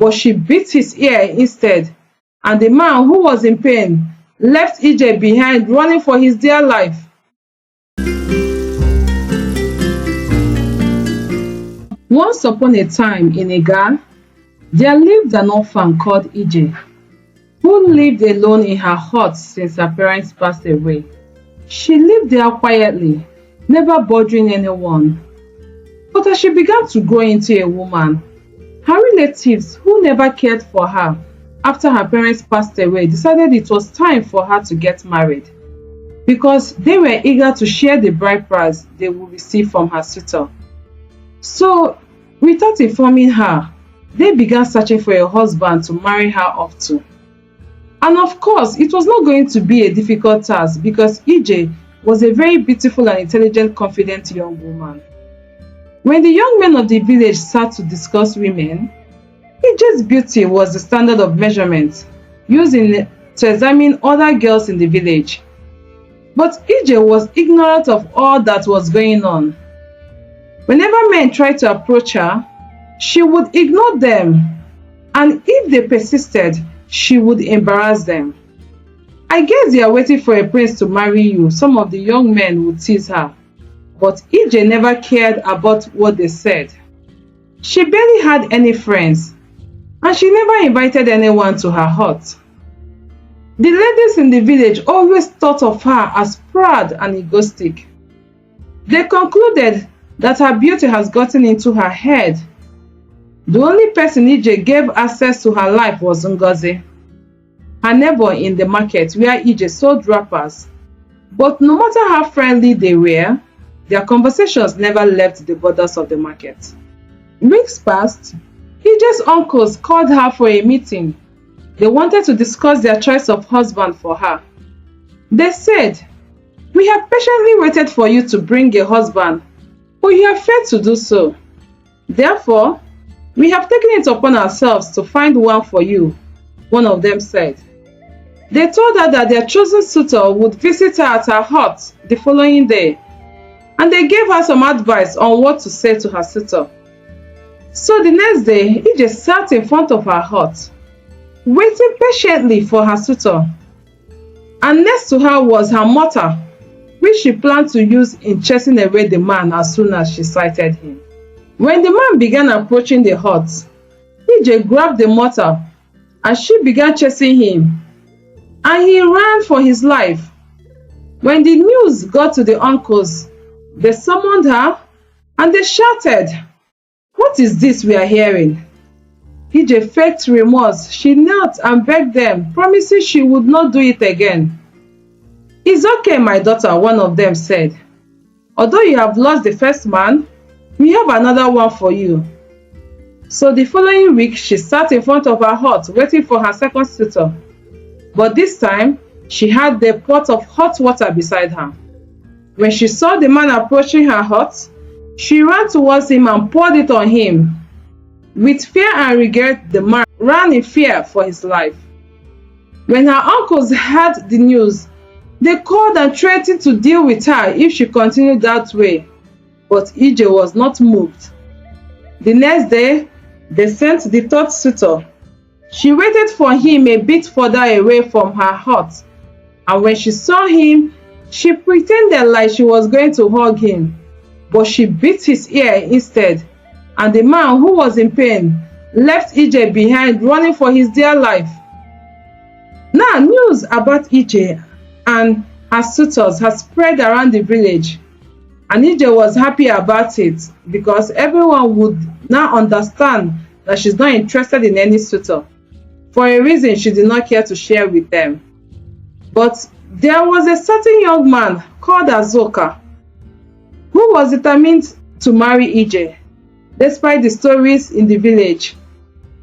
but she beat his ear instead, and the man, who was in pain, left EJ behind, running for his dear life. Once upon a time in Iga, there lived an orphan called EJ, who lived alone in her hut since her parents passed away. She lived there quietly, never bothering anyone. But as she began to grow into a woman, her relatives, who never cared for her after her parents passed away, decided it was time for her to get married, because they were eager to share the bride price they would receive from her suitor. So, without informing her, they began searching for a husband to marry her off to. And of course, it was not going to be a difficult task, because EJ was a very beautiful and intelligent, confident young woman. When the young men of the village sat to discuss women, EJ's beauty was the standard of measurement used to examine other girls in the village. But EJ was ignorant of all that was going on. Whenever men tried to approach her, she would ignore them, and if they persisted, she would embarrass them. "I guess they are waiting for a prince to marry you," some of the young men would tease her. But EJ never cared about what they said. She barely had any friends, and she never invited anyone to her hut. The ladies in the village always thought of her as proud and egoistic. They concluded that her beauty has gotten into her head. The only person EJ gave access to her life was Ngozi, her neighbor in the market where EJ sold wrappers. But no matter how friendly they were, their conversations never left the borders of the market. Weeks passed. EJ's uncles called her for a meeting. They wanted to discuss their choice of husband for her. They said, "We have patiently waited for you to bring a husband, but you have failed to do so. Therefore, we have taken it upon ourselves to find one for you," one of them said. They told her that their chosen suitor would visit her at her hut the following day, and they gave her some advice on what to say to her suitor. So the next day, EJ sat in front of her hut, waiting patiently for her suitor. And next to her was her mortar, which she planned to use in chasing away the man as soon as she sighted him. When the man began approaching the hut, EJ grabbed the mortar and she began chasing him, and he ran for his life. When the news got to the uncles, they summoned her and they shouted, "What is this we are hearing?" EJ faked remorse. She knelt and begged them, promising she would not do it again. "It's okay, my daughter," one of them said. "Although you have lost the first man, we have another one for you." So the following week, she sat in front of her hut waiting for her second suitor. But this time, she had the pot of hot water beside her. When she saw the man approaching her hut, she ran towards him and poured it on him. With fear and regret, the man ran in fear for his life. When her uncles heard the news, they called and threatened to deal with her if she continued that way. But EJ was not moved. The next day, they sent the third suitor. She waited for him a bit further away from her hut, and when she saw him, she pretended like she was going to hug him, but she beat his ear instead, and the man, who was in pain, left EJ behind, running for his dear life. Now, news about EJ and her suitors had spread around the village, and EJ was happy about it because everyone would now understand that she's not interested in any suitor, for a reason she did not care to share with them. But there was a certain young man called Azoka who was determined to marry EJ, despite the stories in the village.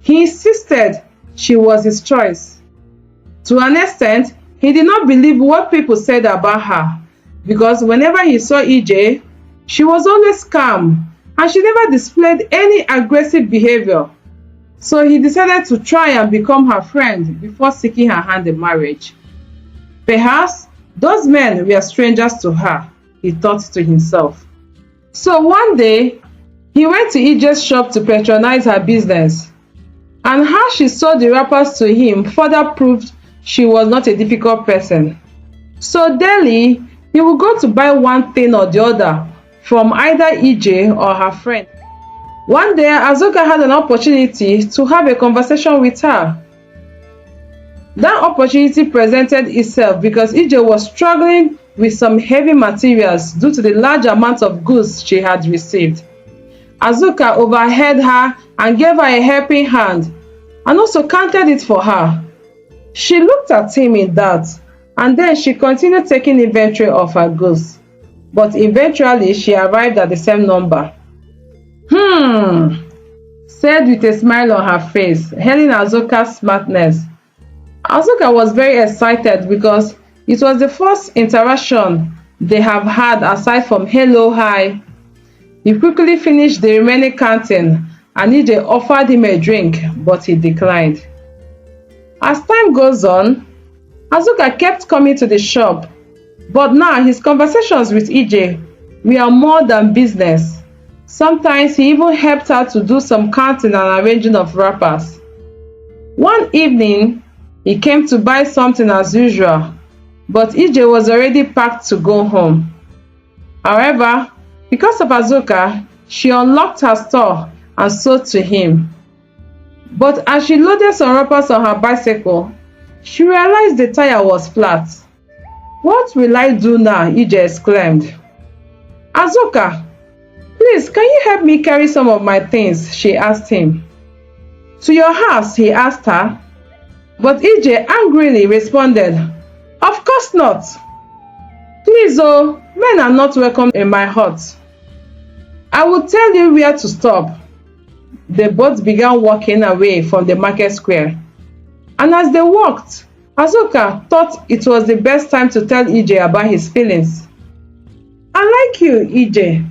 He insisted she was his choice. To an extent, he did not believe what people said about her, because whenever he saw EJ, she was always calm and she never displayed any aggressive behavior. So he decided to try and become her friend before seeking her hand in marriage. Perhaps those men were strangers to her, he thought to himself. So one day, he went to EJ's shop to patronize her business. and how she sold the wrappers to him further proved she was not a difficult person. So daily, he would go to buy one thing or the other from either EJ or her friend. One day, Azuka had an opportunity to have a conversation with her. That opportunity presented itself because EJ was struggling with some heavy materials due to the large amount of goods she had received. Azuka overheard her and gave her a helping hand and also counted it for her. She looked at him in doubt and then she continued taking inventory of her goods. But eventually she arrived at the same number. Said with a smile on her face, hailing Azuka's smartness. Azuka was very excited because it was the first interaction they have had aside from hello, hi. He quickly finished the remaining counting and EJ offered him a drink, but he declined. As time goes on, Azuka kept coming to the shop, but now his conversations with EJ were more than business. Sometimes he even helped her to do some counting and arranging of wrappers. One evening, he came to buy something as usual, but EJ was already packed to go home. However, because of Azuka, she unlocked her store and sold to him. But as she loaded some wrappers on her bicycle, she realized the tire was flat. "What will I do now?" EJ exclaimed. "Azuka, please, can you help me carry some of my things?" she asked him. "To your house?" he asked her. But EJ angrily responded, "Of course not. Please, oh, men are not welcome in my hut. I will tell you where to stop." They both began walking away from the market square. And as they walked, Azuka thought it was the best time to tell EJ about his feelings. "I like you, EJ.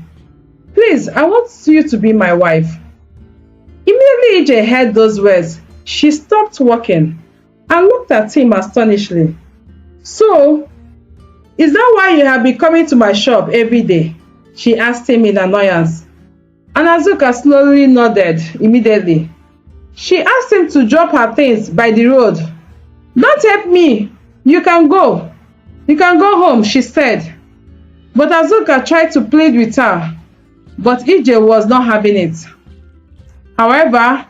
Please, I want you to be my wife." Immediately EJ heard those words, she stopped walking and looked at him astonishedly. "So, is that why you have been coming to my shop every day?" she asked him in annoyance. And Azuka slowly nodded immediately. She asked him to drop her things by the road. "Don't help me. You can go. You can go home," she said. But Azuka tried to plead with her, but EJ was not having it. However,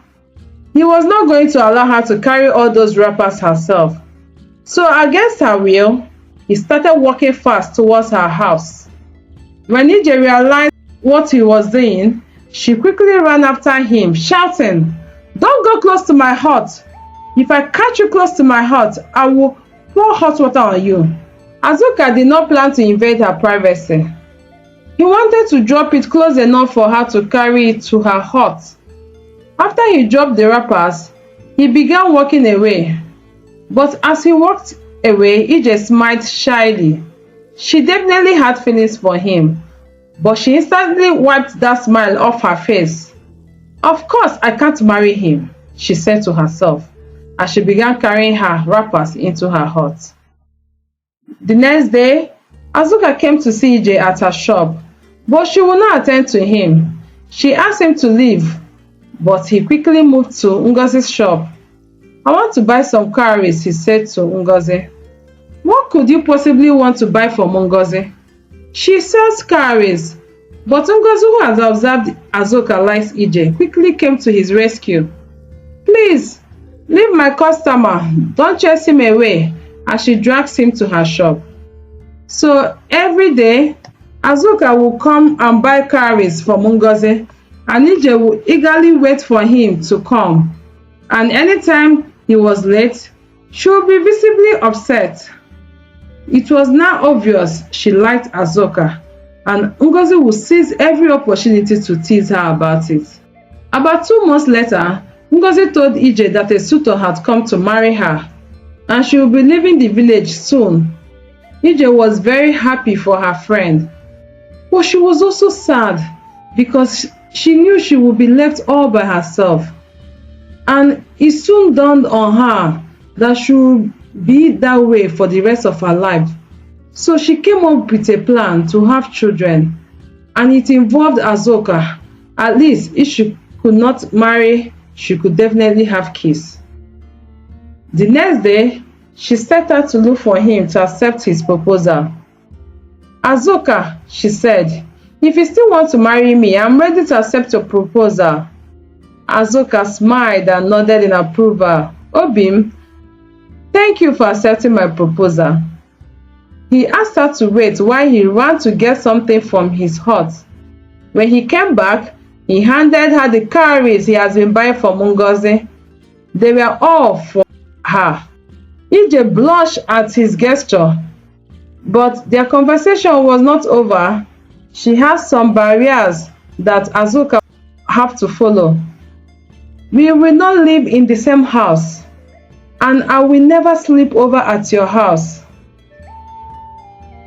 he was not going to allow her to carry all those wrappers herself. So against her will, he started walking fast towards her house. When EJ realized what he was doing, she quickly ran after him, shouting, "Don't go close to my hut. If I catch you close to my hut, I will pour hot water on you." Azuka did not plan to invade her privacy. He wanted to drop it close enough for her to carry it to her hut. After he dropped the wrappers, he began walking away. But as he walked away, EJ smiled shyly. She definitely had feelings for him, but she instantly wiped that smile off her face. "Of course I can't marry him," she said to herself as she began carrying her wrappers into her hut. The next day, Azuka came to see EJ at her shop, but she would not attend to him. She asked him to leave, but he quickly moved to Ngozi's shop. "I want to buy some cowries," he said to Ngozi. "What could you possibly want to buy from Ngozi? She sells cowries." But Ngozi, who had observed Azuka likes EJ, quickly came to his rescue. "Please, leave my customer. Don't chase him away," as she drags him to her shop. So every day, Azuka will come and buy cowries from Ngozi, and EJ will eagerly wait for him to come. And anytime he was late, she would be visibly upset. It was now obvious she liked Azuka, and Ngozi would seize every opportunity to tease her about it. About 2 months later, Ngozi told EJ that a suitor had come to marry her, and she would be leaving the village soon. EJ was very happy for her friend, but she was also sad because she knew she would be left all by herself. And it soon dawned on her that she would be that way for the rest of her life. So she came up with a plan to have children, and it involved Azuka, at least if she could not marry she could definitely have kids. The next day, she set out to look for him to accept his proposal. "Azuka," she said, "if you still want to marry me, I'm ready to accept your proposal." Azuka smiled and nodded in approval. "Obim, thank you for accepting my proposal." He asked her to wait while he ran to get something from his hut. When he came back, he handed her the cowries he has been buying from Ngozi. They were all for her. Ije blushed at his gesture, but their conversation was not over. She had some barriers that Azuka have to follow. "We will not live in the same house, and I will never sleep over at your house."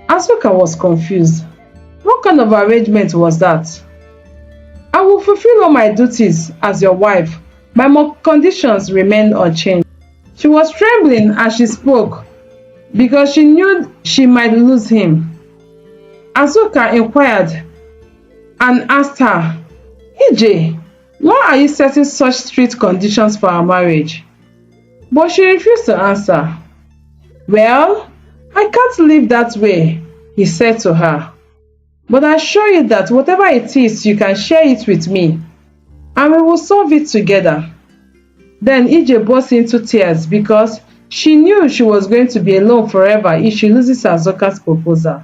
Azuka was confused. What kind of arrangement was that? "I will fulfill all my duties as your wife. My conditions remain unchanged." She was trembling as she spoke because she knew she might lose him. Azuka inquired and asked her, "Ije, why are you setting such strict conditions for our marriage?" But she refused to answer. "Well, I can't live that way," he said to her. "But I assure you that whatever it is, you can share it with me, and we will solve it together." Then Ije burst into tears because she knew she was going to be alone forever if she loses Azuka's proposal.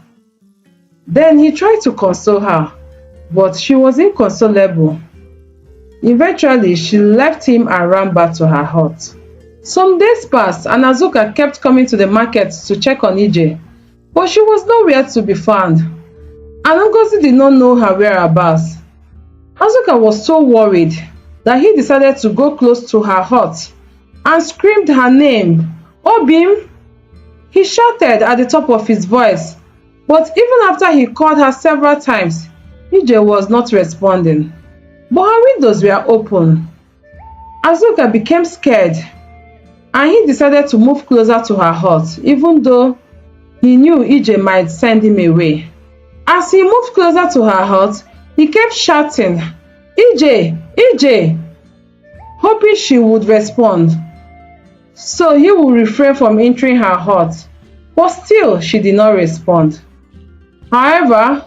Then he tried to console her, but she was inconsolable. Eventually, she left him and ran back to her hut. Some days passed and Azuka kept coming to the market to check on Ije, but she was nowhere to be found, and Ngozi did not know her whereabouts. Azuka was so worried that he decided to go close to her hut and screamed her name, "Obim!" He shouted at the top of his voice, but even after he called her several times, Ije was not responding. But her windows were open. Azuka became scared, and he decided to move closer to her hut, even though he knew Ije might send him away. As he moved closer to her hut, he kept shouting, "Ije! Ije!" hoping she would respond, so he would refrain from entering her hut, but still she did not respond. However,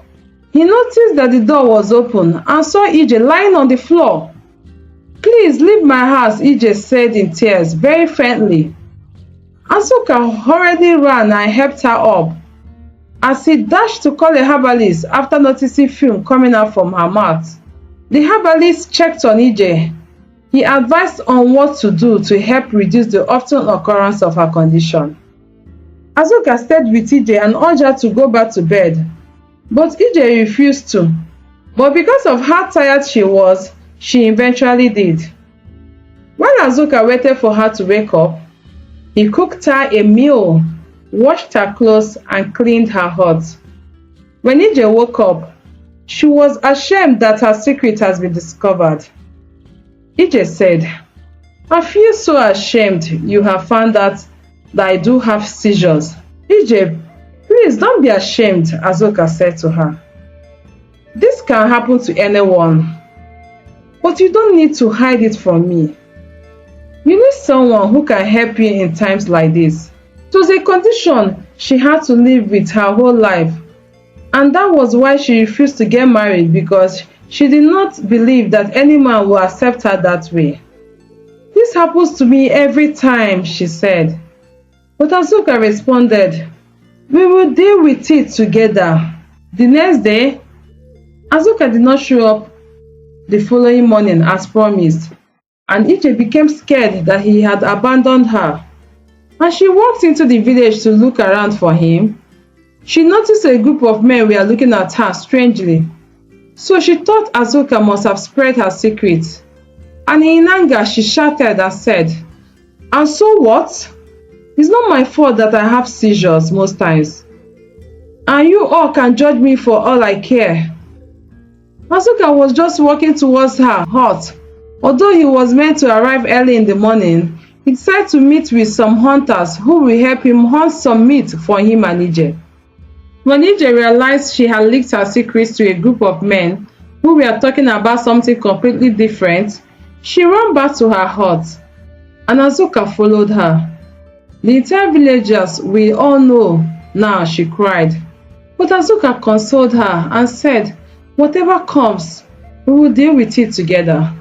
he noticed that the door was open and saw Ije lying on the floor. "Please leave my house," Ije said in tears, very friendly. Azuka hurriedly ran and helped her up. As he dashed to call a herbalist after noticing fume coming out from her mouth, the herbalist checked on Ije. He advised on what to do to help reduce the often occurrence of her condition. Azuka stayed with Ije and urged her to go back to bed, but Ije refused to. But because of how tired she was, she eventually did. While Azuka waited for her to wake up, he cooked her a meal, washed her clothes, and cleaned her hut. When Ije woke up, she was ashamed that her secret has been discovered. Ije said, "I feel so ashamed you have found out that I do have seizures." "Ije, please don't be ashamed," Azuka said to her. "This can happen to anyone, but you don't need to hide it from me. You need someone who can help you in times like this." It was a condition she had to live with her whole life, and that was why she refused to get married, because she did not believe that any man will accept her that way. "This happens to me every time," she said. But Azuka responded, "We will deal with it together." The next day, Azuka did not show up the following morning as promised, and Ije became scared that he had abandoned her. As she walked into the village to look around for him, she noticed a group of men were looking at her strangely. So she thought Azuka must have spread her secret, and in anger she shouted and said, "And so what? It's not my fault that I have seizures most times, and you all can judge me for all I care." Azuka was just walking towards her hut. Although he was meant to arrive early in the morning, he decided to meet with some hunters who will help him hunt some meat for him and Ije. When Ije realized she had leaked her secrets to a group of men who were talking about something completely different, She ran back to her hut, and Azuka followed her. The entire villagers will all know now, she cried. But Azuka consoled her and said, whatever comes, we will deal with it together.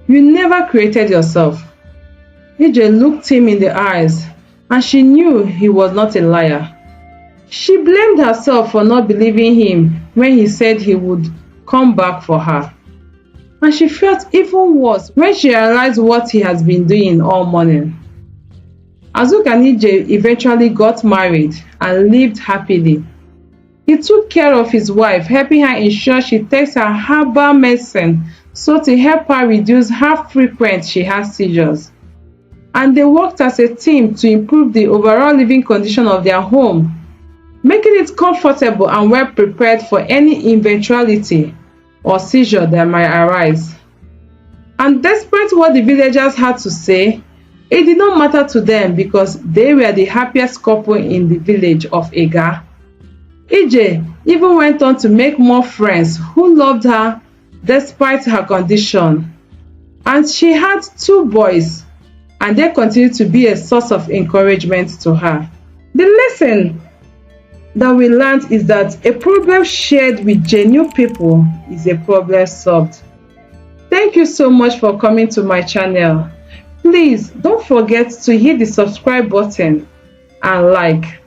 You never created yourself. Ije looked him in the eyes, and she knew he was not a liar. She blamed herself for not believing him when he said he would come back for her. And she felt even worse when she realized what he has been doing all morning. Azuka and Ije eventually got married and lived happily. He took care of his wife, helping her ensure she takes her herbal medicine so to help her reduce how frequent she has seizures. And they worked as a team to improve the overall living condition of their home, making it comfortable and well prepared for any eventuality or seizure that might arise. And despite what the villagers had to say, it did not matter to them because they were the happiest couple in the village of Ega. Ije even went on to make more friends who loved her despite her condition. And she had 2 boys, and they continued to be a source of encouragement to her. The lesson that we learned is that a problem shared with genuine people is a problem solved. Thank you so much for coming to my channel. Please don't forget to hit the subscribe button and like.